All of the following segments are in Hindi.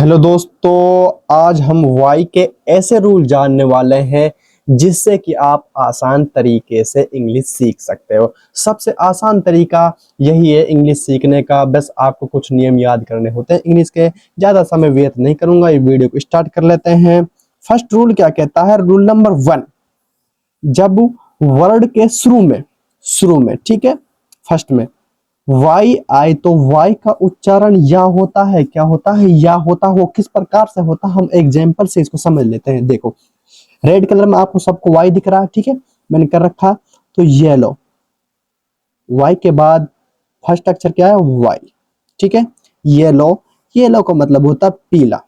हेलो दोस्तों, आज हम वाई के ऐसे रूल जानने वाले हैं जिससे कि आप आसान तरीके से इंग्लिश सीख सकते हो। सबसे आसान तरीका यही है इंग्लिश सीखने का, बस आपको कुछ नियम याद करने होते हैं इंग्लिश के। ज़्यादा समय व्यर्थ नहीं करूंगा, ये वीडियो को स्टार्ट कर लेते हैं। फर्स्ट रूल क्या कहता है? रूल नंबर 1, जब वर्ड के शुरू में ठीक है, फर्स्ट में वाई आए तो वाई का उच्चारण या होता है। क्या होता है? या होता है। वो किस प्रकार से होता है, हम एग्जाम्पल से इसको समझ लेते हैं। देखो, रेड कलर में आपको सबको वाई दिख रहा है, ठीक है, मैंने कर रखा। तो येलो, वाई के बाद फर्स्ट अक्षर क्या है? वाई, ठीक है। येलो, येलो का मतलब होता है पीला।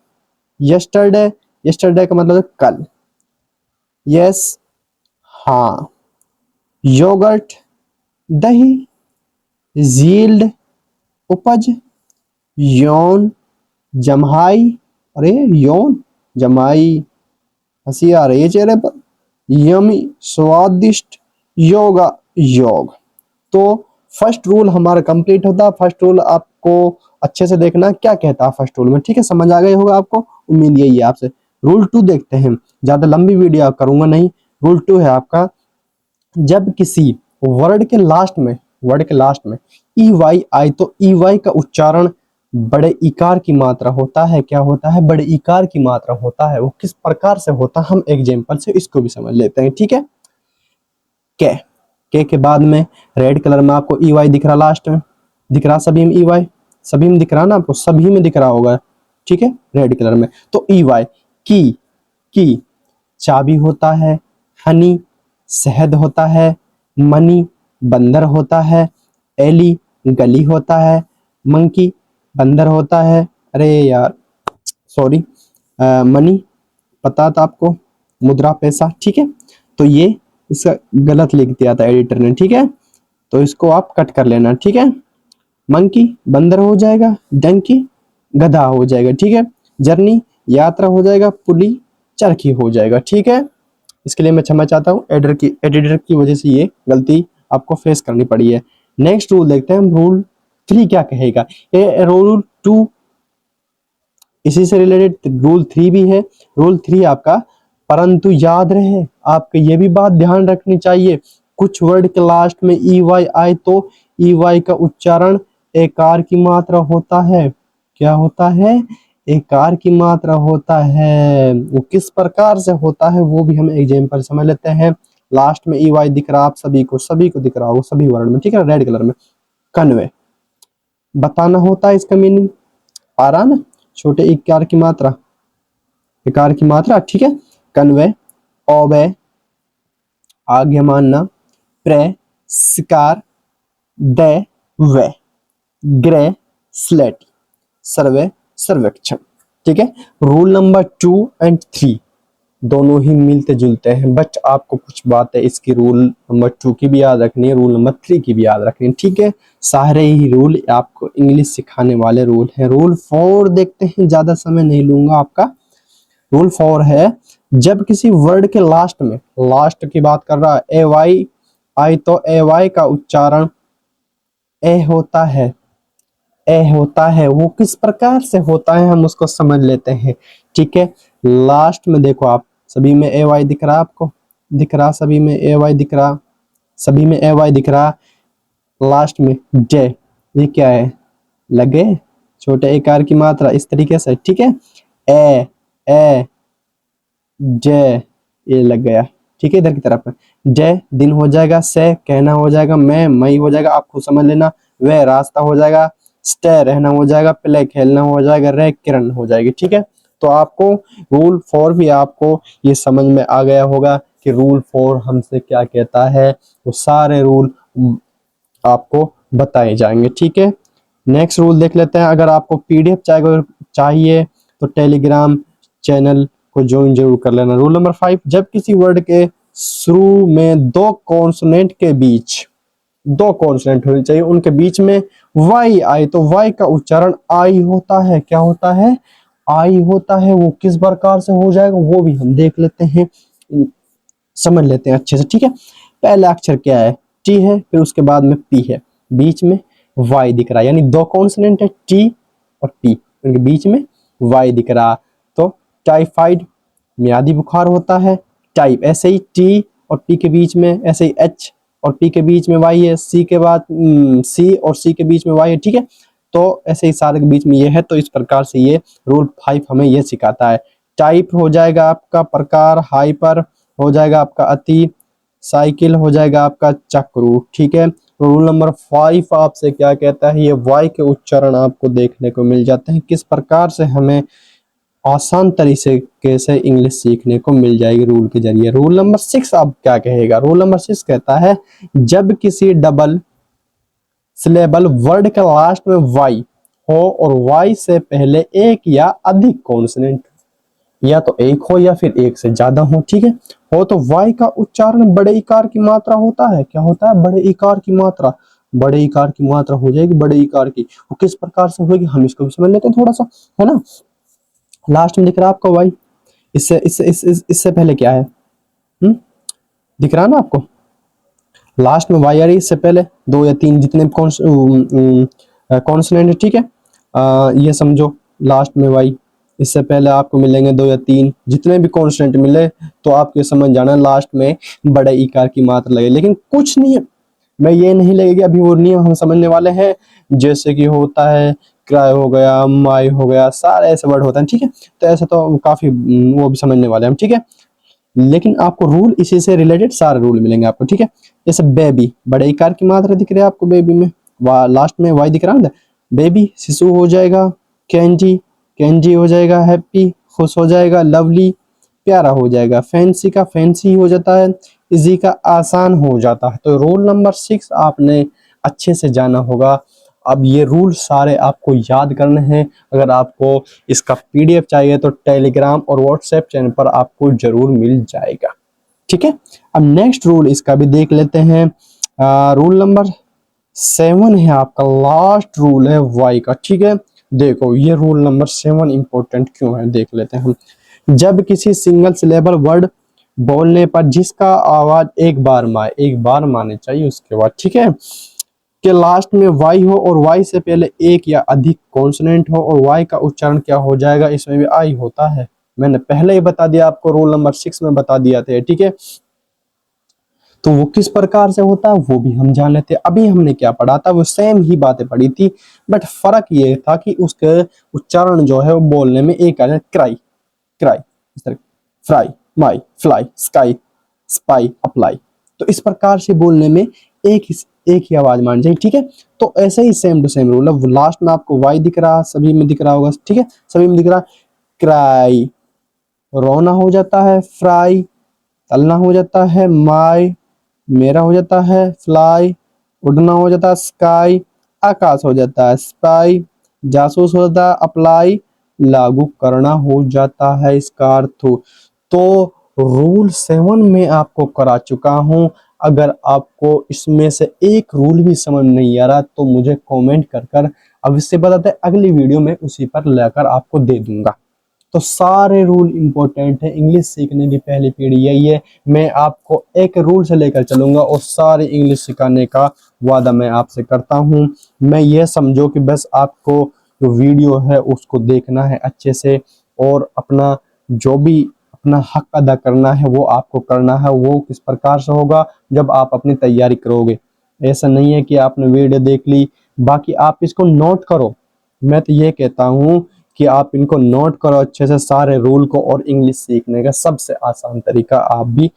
यस्टरडे, यस्टरडे का मतलब है कल। यस, हाँ। योगर्ट, दही। जील्ड, उपज। यौन, जम्हाई। अरे यौन, जमाई। हंसी आ रही है चेहरे पर। यमी, स्वादिष्ट। योगा, योग। तो फर्स्ट रूल हमारा कंप्लीट होता है। फर्स्ट रूल आपको अच्छे से देखना क्या कहता है फर्स्ट रूल में, ठीक है। समझ आ गई होगा आपको, उम्मीद यही है आपसे। रूल 2 देखते हैं, ज्यादा लंबी वीडियो करूंगा नहीं। रूल 2 है आपका, जब किसी वर्ड के लास्ट में ई वाई आए तो ई वाई का उच्चारण बड़े इकार की मात्रा होता है। क्या होता है? बड़े इकार की मात्रा होता है। वो किस प्रकार से होता है, हम एग्जाम्पल से इसको भी समझ लेते हैं, ठीक है। के बाद में रेड कलर में आपको ई वाई दिख रहा, लास्ट में दिख रहा सभी में ई वाई, सभी में दिख रहा ना आपको, सभी में दिख रहा होगा, ठीक है, रेड कलर में। तो ई वाई, की चाबी होता है। हनी, शहद होता है। मनी, बंदर होता है। एली, गली होता है। मंकी, बंदर होता है। अरे यार, सॉरी, मनी पता था आपको, मुद्रा, पैसा, ठीक है। तो ये इसका गलत लिख दिया था एडिटर ने, ठीक है, तो इसको आप कट कर लेना, ठीक है। मंकी बंदर हो जाएगा। डंकी गधा हो जाएगा, ठीक है। जर्नी यात्रा हो जाएगा। पुली चरखी हो जाएगा, ठीक है। इसके लिए मैं क्षमा चाहता हूँ, एडिटर की वजह से ये गलती आपको फेस करनी पड़ी है। नेक्स्ट रूल देखते हैं हम, रूल 3 क्या कहेगा। ये रूल 2 इसी से रिलेटेड रूल 3 भी है। रूल 3 आपका, परंतु याद रहे आपको ये भी बात ध्यान रखनी चाहिए, कुछ वर्ड के लास्ट में ई वाई आए तो ई वाई का उच्चारण एकार की मात्रा होता है। क्या होता है? एकार की मात्रा होता है। वो किस प्रकार से होता है वो भी हम एग्जाम्पल समझ लेते हैं। लास्ट में ई वाई दिख रहा आप सभी को दिख रहा होगा, सभी वर्ड में, ठीक है, रेड कलर में। कन्वे, बताना होता है इसका मीनिंग, आ रहा ना, छोटे इकार की मात्रा, इकार की मात्रा, ठीक है। कन्वे, ओबे, आज्ञा मानना। प्रे, शिकार। दे, वे। Grey, slate. सर्वे, सर्वेक्षण, ठीक है। रूल नंबर 2 एंड 3 दोनों ही मिलते जुलते हैं, बट आपको कुछ बातें इसकी रूल नंबर 2 की भी याद रखनी है, रूल नंबर 3 की भी याद रखनी है, ठीक है। सारे ही रूल आपको इंग्लिश सिखाने वाले रूल हैं। रूल 4 देखते हैं, ज्यादा समय नहीं लूंगा आपका। रूल 4 है, जब किसी वर्ड के लास्ट में, लास्ट की बात कर रहा है, ए वाई आई तो ए वाई का उच्चारण ए होता है। ए होता है, वो किस प्रकार से होता है हम उसको समझ लेते हैं, ठीक है। लास्ट में देखो आप, सभी में ए वाई दिख रहा, आपको दिख रहा, सभी में ए वाई दिख रहा, सभी में ए वाई दिख रहा। लास्ट में जे, ये क्या है? लगे, छोटे इकार की मात्रा, इस तरीके से, ठीक है। ए, ए, जे, ये लग गया, ठीक है, इधर की तरफ में। जय दिन हो जाएगा। से कहना हो जाएगा। मैं मई हो जाएगा, आप खुद समझ लेना। वे रास्ता हो जाएगा। स्टे रहना हो जाएगा। प्ले खेलना हो जाएगा। रे किरण हो जाएगी, ठीक है। तो आपको रूल 4 भी आपको ये समझ में आ गया होगा कि रूल 4 हमसे क्या कहता है। वो सारे रूल आपको बताए जाएंगे, ठीक है। नेक्स्ट रूल देख लेते हैं। अगर आपको पीडीएफ चाहिए तो टेलीग्राम चैनल को ज्वाइन जरूर कर लेना। रूल नंबर 5, जब किसी वर्ड के शुरू में दो कॉन्सोनेंट के बीच, दो कॉन्सोनेंट होनी चाहिए, उनके बीच में वाई आए तो वाई का उच्चारण आई होता है। क्या होता है? आई होता है। वो किस प्रकार से हो जाएगा वो भी हम देख लेते हैं, समझ लेते हैं अच्छे से, ठीक है। पहला अक्षर क्या है? टी है, फिर उसके बाद में पी है, बीच में वाई दिख रहा है, यानी दो कॉन्सोनेंट है टी और पी, उनके बीच में वाई दिख रहा। तो टाइफाइड मियादी बुखार होता है। टाइप ऐसे ही टी और पी के बीच में, ऐसे ही एच और पी के बीच में वाई है, सी के बाद सी और सी के बीच में वाई है, ठीक है। तो ऐसे ही सारे के बीच में ये है। तो इस प्रकार से ये रूल 5 हमें ये सिखाता है। टाइप हो जाएगा आपका प्रकार, हाइपर हो जाएगा आपका अति, साइकिल हो जाएगा आपका चक्रू, ठीक है। रूल नंबर 5 आपसे क्या कहता है, ये वाई के उच्चारण आपको देखने को मिल जाते हैं, किस प्रकार से हमें आसान तरीके से इंग्लिश सीखने को मिल जाएगी रूल के जरिए। रूल नंबर 6 अब क्या कहेगा, रूल नंबर 6 कहता है जब किसी डबल सिलेबल वर्ड के लास्ट में वाई हो और वाई से पहले एक या अधिक कॉन्सोनेंट, या तो एक हो या फिर एक से ज्यादा हो, ठीक है, हो तो वाई का उच्चारण बड़े इकार की मात्रा होता है। क्या होता है, बड़े इकार की मात्रा। बड़े इकार की मात्रा हो जाएगी बड़े इकार की। वो किस प्रकार से होगी हम इसको भी समझ लेते हैं थोड़ा सा, है ना। लास्ट में दिख रहा है आपको वाई, इससे इससे इससे पहले क्या है, दिख रहा है ना आपको, लास्ट में वाई आ रही, इससे पहले 2 या 3 जितने कॉन्सोनेंट है, ठीक है, ये समझो लास्ट में वाई, इससे पहले आपको मिलेंगे 2 या 3 जितने भी कॉन्स्टेंट मिले, तो आपको समझ जाना लास्ट में बड़े इकार की मात्रा लगे। लेकिन कुछ नहीं, मैं ये नहीं लगेगी, अभी वो नियम हम समझने वाले हैं, जैसे कि होता है क्राई हो गया, माई हो गया, सारे ऐसे वर्ड होते हैं, ठीक है। तो ऐसा तो काफी वो भी समझने वाले हैं, ठीक है। लेकिन आपको रूल इसी से रिलेटेड सारे रूल मिलेंगे आपको, ठीक है। जैसे बेबी, बड़े इकार की मात्रा दिख रही है आपको बेबी में, लास्ट में वाई दिख रहा है, बेबी शिशु हो जाएगा, कैंजी कैंजी हो जाएगा, हैप्पी खुश हो जाएगा, लवली प्यारा हो जाएगा, फैंसी का फैंसी हो जाता है, इजी का आसान हो जाता है। तो रूल नंबर 6 आपने अच्छे से जाना होगा। अब ये रूल सारे आपको याद करने हैं। अगर आपको इसका पीडीएफ चाहिए तो टेलीग्राम और व्हाट्सएप चैनल पर आपको जरूर मिल जाएगा, ठीक है। अब नेक्स्ट रूल इसका भी देख लेते हैं। रूल नंबर 7 है आपका, लास्ट रूल है वाई का, ठीक है। देखो ये रूल नंबर 7 इंपॉर्टेंट क्यों है, देख लेते हैं हम। जब किसी सिंगल सिलेबल वर्ड बोलने पर जिसका आवाज एक बार माने चाहिए उसके बाद, ठीक है, के लास्ट में वाई हो और वाई से पहले एक या अधिक कॉन्सोनेंट हो और वाई का उच्चारण क्या हो जाएगा, इसमें भी आई होता है। मैंने पहले ही बता दिया आपको, रूल नंबर 6 में बता दिया था, ठीक है। तो वो किस प्रकार से होता है वो भी हम जान लेते हैं। अभी हमने क्या पढ़ा था, वो सेम ही बातें पढ़ी थी, बट फर्क ये था कि उसके उच्चारण जो है वो बोलने में एक आ जाए, क्राई क्राई, इस तरह, फ्राई माई फ्लाई स्काई स्पाई अप्लाई। तो इस प्रकार से बोलने में एक ही आवाज मान जाए, ठीक है। तो ऐसे ही सेम टू सेम रूल है। लास्ट में आपको वाई दिख रहा, सभी में दिख रहा होगा, ठीक है, सभी में दिख रहा। क्राई रोना हो जाता है, फ्राई तलना हो जाता है, माई मेरा हो जाता है, फ्लाई उड़ना हो जाता है, स्काई आकाश हो जाता है, स्पाई जासूस हो जाता है, अप्लाई लागू करना हो जाता है, इसका अर्थ। तो रूल 7 में आपको करा चुका हूं। अगर आपको इसमें से एक रूल भी समझ नहीं आ रहा तो मुझे कमेंट कर अवश्य बताते, अगली वीडियो में उसी पर लेकर आपको दे दूंगा। तो सारे रूल इंपॉर्टेंट है, इंग्लिश सीखने की पहली पीढ़ी यही है। मैं आपको एक रूल से लेकर चलूंगा और सारी इंग्लिश सिखाने का वादा मैं आपसे करता हूं। मैं ये समझो कि बस आपको जो वीडियो है उसको देखना है अच्छे से, और अपना जो भी अपना हक अदा करना है वो आपको करना है। वो किस प्रकार से होगा, जब आप अपनी तैयारी करोगे। ऐसा नहीं है कि आपने वीडियो देख ली, बाकी आप इसको नोट करो। मैं तो ये कहता हूं कि आप इनको नोट करो अच्छे से सारे रूल को, और इंग्लिश सीखने का सबसे आसान तरीका आप भी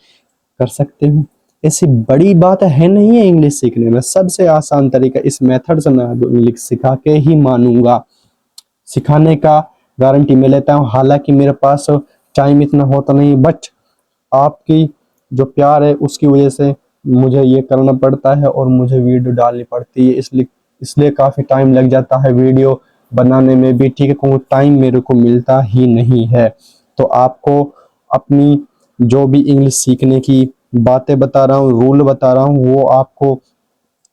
कर सकते हो। ऐसी बड़ी बात है नहीं है इंग्लिश सीखने में, सबसे आसान तरीका इस मेथड से मैं इंग्लिश सिखा के ही मानूंगा। सिखाने का गारंटी मैं लेता हूँ। हालांकि मेरे पास टाइम इतना होता नहीं, बट आपकी जो प्यार है उसकी वजह से मुझे ये करना पड़ता है और मुझे वीडियो डालनी पड़ती है, इसलिए इसलिए काफ़ी टाइम लग जाता है वीडियो बनाने में भी, ठीक है, क्योंकि टाइम मेरे को मिलता ही नहीं है। तो आपको अपनी जो भी इंग्लिश सीखने की बातें बता रहा हूँ, रूल बता रहा हूँ, वो आपको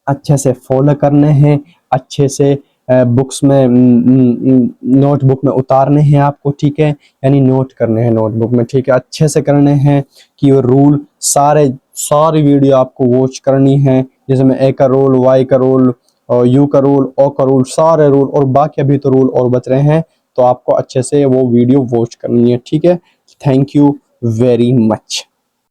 अच्छे से फॉलो करने हैं, अच्छे से बुक्स में नोटबुक में उतारने हैं आपको, ठीक है, यानी नोट करने हैं नोटबुक में, ठीक है, अच्छे से करने हैं कि वो रूल सारी वीडियो आपको वॉच करनी है। जैसे मैं ए का रूल, वाई का रूल और यू का रूल, ओ का रूल, सारे रूल, और बाकी अभी तो रूल और बच रहे हैं, तो आपको अच्छे से वो वीडियो वॉच करनी है, ठीक है। Thank you very much.